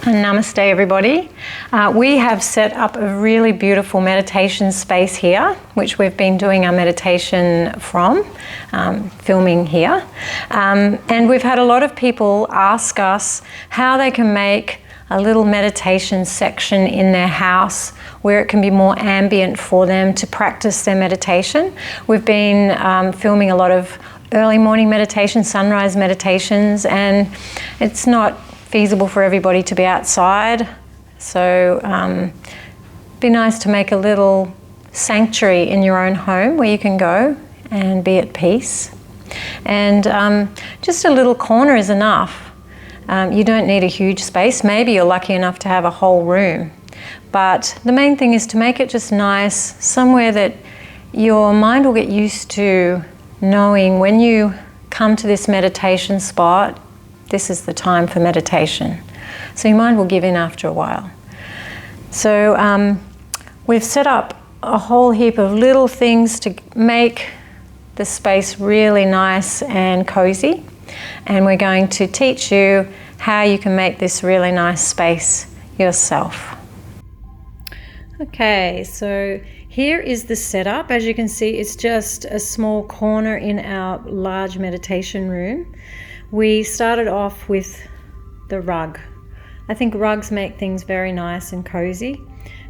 Namaste everybody. We have set up a really beautiful meditation space here, which we've been doing our meditation from, filming here. And we've had a lot of people ask us how they can make a little meditation section in their house where it can be more ambient for them to practice their meditation. We've been filming a lot of early morning meditation, sunrise meditations, and it's not feasible for everybody to be outside, so be nice to make a little sanctuary in your own home where you can go and be at peace. And just a little corner is enough. You don't need a huge space. Maybe you're lucky enough to have a whole room, but the main thing is to make it just nice, somewhere that your mind will get used to knowing when you come to this meditation spot, this is the time for meditation. So your mind will give in after a while. So we've set up a whole heap of little things to make the space really nice and cozy. And we're going to teach you how you can make this really nice space yourself. Okay, so here is the setup. As you can see, it's just a small corner in our large meditation room. We started off with the rug. I think rugs make things very nice and cozy.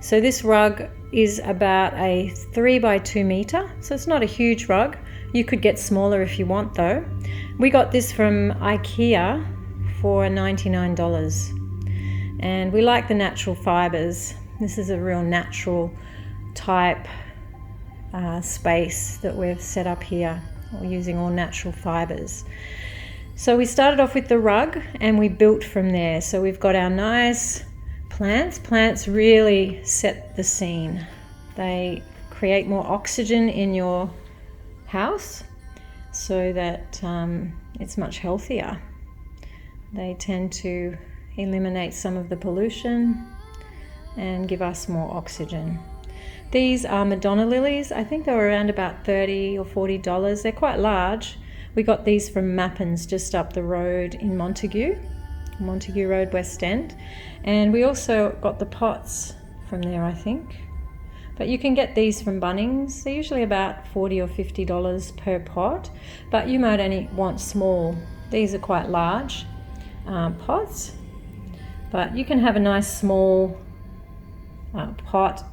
So this rug is about a 3 by 2 meter. So it's not a huge rug. You could get smaller if you want though. We got this from IKEA for $99. And we like the natural fibers. This is a real natural type space that we've set up here. We're using all natural fibers. So we started off with the rug and we built from there. So we've got our nice plants. Plants really set the scene. They create more oxygen in your house so that it's much healthier. They tend to eliminate some of the pollution and give us more oxygen. These are Madonna lilies. I think they were around about $30 or $40. They're quite large. We got these from Mappins just up the road in Montague Road, West End. And we also got the pots from there, I think. But you can get these from Bunnings. They're usually about $40 or $50 per pot, but you might only want small. These are quite large pots, but you can have a nice small pot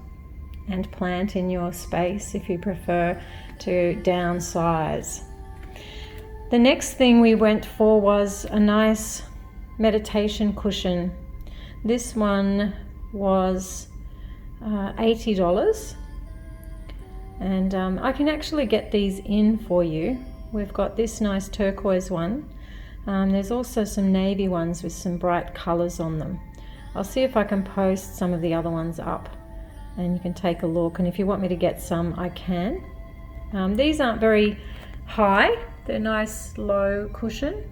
and plant in your space if you prefer to downsize. The next thing we went for was a nice meditation cushion. This one was $80, and I can actually get these in for you. We've got this nice turquoise one. There's also some navy ones with some bright colors on them. I'll see if I can post some of the other ones up and you can take a look, and if you want me to get some, I can. These aren't very high. They're nice low cushion,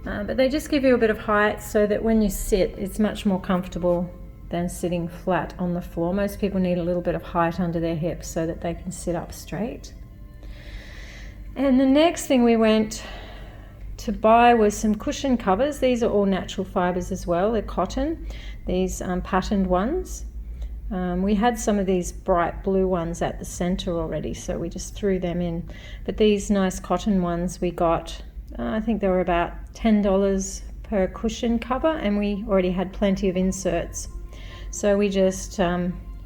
but they just give you a bit of height so that when you sit, it's much more comfortable than sitting flat on the floor. Most people need a little bit of height under their hips so that they can sit up straight. And the next thing we went to buy was some cushion covers. These are all natural fibers as well. They're cotton, these patterned ones. We had some of these bright blue ones at the center already, so we just threw them in. But these nice cotton ones we got, I think they were about $10 per cushion cover, and we already had plenty of inserts. So we just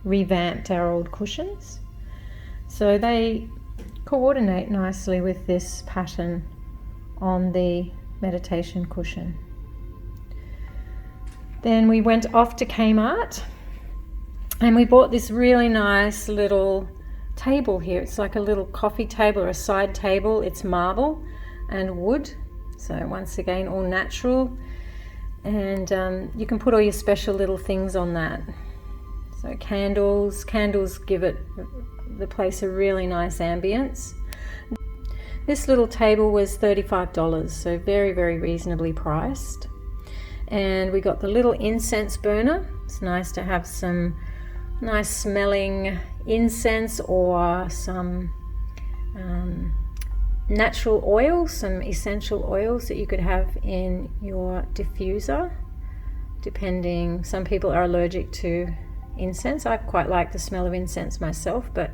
revamped our old cushions. So they coordinate nicely with this pattern on the meditation cushion. Then we went off to Kmart. And we bought this really nice little table here. It's like a little coffee table or a side table. It's marble and wood. So once again, all natural. And you can put all your special little things on that. So candles give the place a really nice ambience. This little table was $35, so very, very reasonably priced. And we got the little incense burner. It's nice to have some nice smelling incense or some natural oils, some essential oils that you could have in your diffuser. depending. Some people are allergic to incense. I quite like the smell of incense myself, but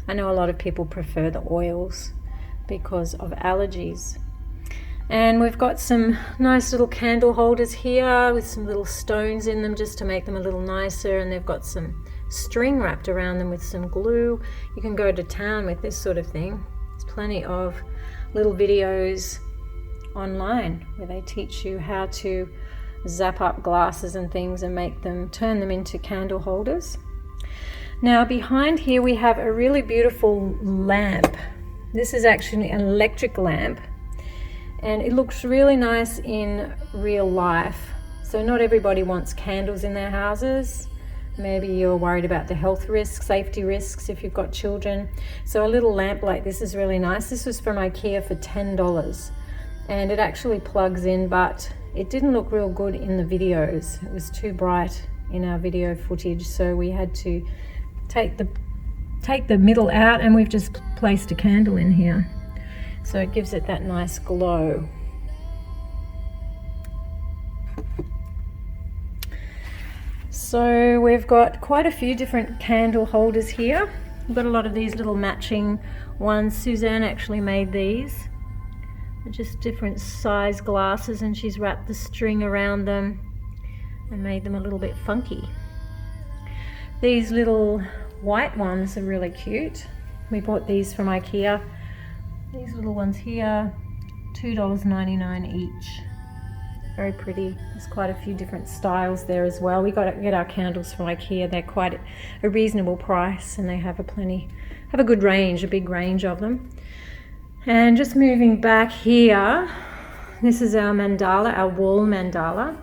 I know a lot of people prefer the oils because of allergies. And we've got some nice little candle holders here with some little stones in them just to make them a little nicer, and they've got some string wrapped around them with some glue. You can go to town with this sort of thing. There's plenty of little videos online where they teach you how to zap up glasses and things and turn them into candle holders. Now behind here we have a really beautiful lamp. This is actually an electric lamp, and it looks really nice in real life. So not everybody wants candles in their houses. Maybe you're worried about the health risks, safety risks if you've got children. So a little lamp like this is really nice. This was from IKEA for $10, and it actually plugs in, but it didn't look real good in the videos. It was too bright in our video footage, so we had to take the middle out, and we've just placed a candle in here. So it gives it that nice glow. So we've got quite a few different candle holders here. We've got a lot of these little matching ones. Suzanne actually made these. They're just different size glasses, and she's wrapped the string around them and made them a little bit funky. These little white ones are really cute. We bought these from IKEA. These little ones here, $2.99 each. Very pretty. There's quite a few different styles there as well. We got to get our candles from IKEA. They're quite a reasonable price, and they have a good range, a big range of them. And just moving back here, this is our mandala, our wall mandala.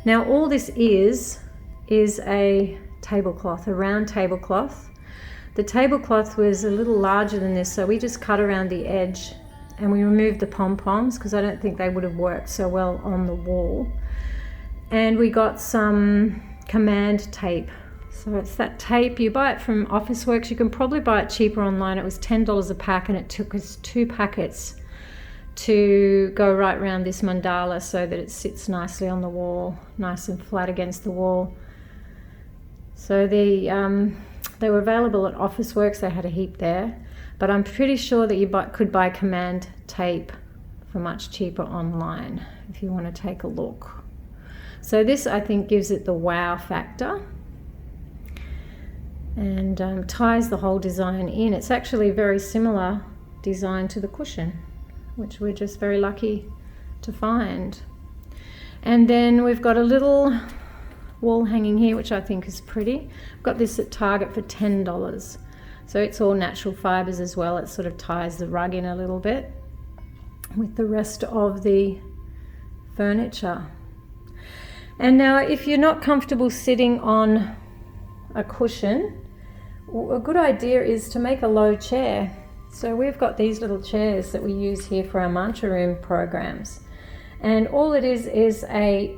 Now all this is a tablecloth, a round tablecloth. The tablecloth was a little larger than this, so we just cut around the edge and we removed the pom-poms because I don't think they would have worked so well on the wall. And we got some command tape. So it's that tape, you buy it from Officeworks. You can probably buy it cheaper online. It was $10 a pack, and it took us 2 packets to go right around this mandala so that it sits nicely on the wall, nice and flat against the wall. So they were available at Officeworks. They had a heap there, but I'm pretty sure that you could buy command tape for much cheaper online if you want to take a look. So this, I think, gives it the wow factor and ties the whole design in. It's actually a very similar design to the cushion, which we're just very lucky to find. And then we've got a little wall hanging here, which I think is pretty. I've got this at Target for $10. So it's all natural fibers as well. It sort of ties the rug in a little bit with the rest of the furniture. And now if you're not comfortable sitting on a cushion, a good idea is to make a low chair. So we've got these little chairs that we use here for our mantra room programs. And all it is a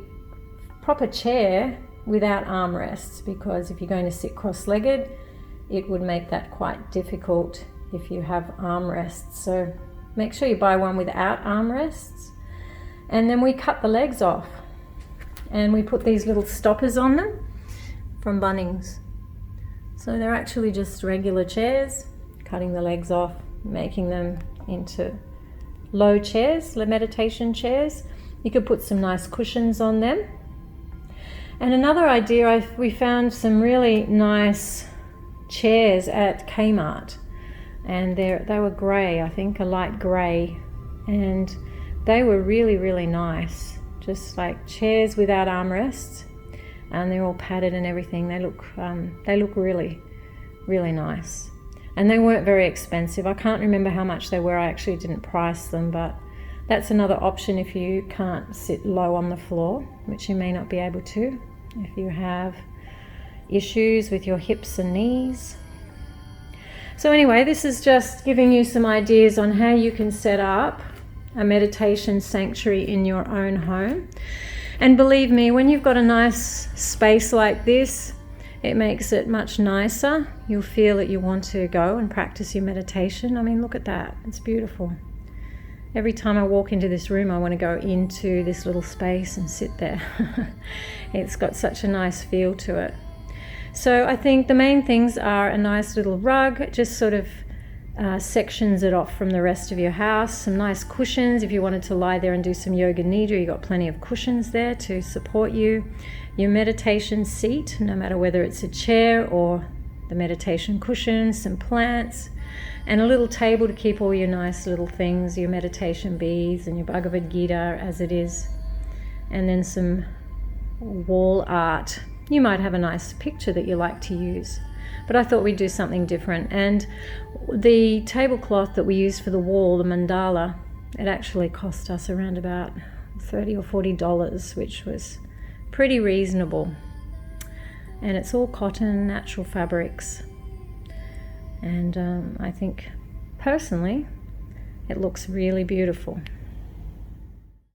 proper chair without armrests, because if you're going to sit cross-legged, it would make that quite difficult if you have armrests. So make sure you buy one without armrests. And then we cut the legs off and we put these little stoppers on them from Bunnings. So they're actually just regular chairs, cutting the legs off, making them into low chairs, meditation chairs. You could put some nice cushions on them. And another idea, we found some really nice chairs at Kmart, and they were grey, I think, a light grey, and they were really, really nice, just like chairs without armrests, and they're all padded and everything. They look really, really nice, and they weren't very expensive. I can't remember how much they were. I actually didn't price them, but that's another option if you can't sit low on the floor, which you may not be able to if you have issues with your hips and knees. So anyway, this is just giving you some ideas on how you can set up a meditation sanctuary in your own home. And believe me, when you've got a nice space like this, it makes it much nicer. You'll feel that you want to go and practice your meditation. I mean, look at that. It's beautiful. Every time I walk into this room, I want to go into this little space and sit there. It's got such a nice feel to it. So I think the main things are a nice little rug, just sort of sections it off from the rest of your house. Some nice cushions if you wanted to lie there and do some yoga nidra. You've got plenty of cushions there to support you. Your meditation seat, no matter whether it's a chair or the meditation cushion, some plants, and a little table to keep all your nice little things, your meditation beads and your Bhagavad Gita as it is, and then some wall art. You might have a nice picture that you like to use, but I thought we'd do something different. And the tablecloth that we use for the wall, the mandala, it actually cost us around about $30 or $40, which was pretty reasonable. And it's all cotton, natural fabrics. And I think personally it looks really beautiful.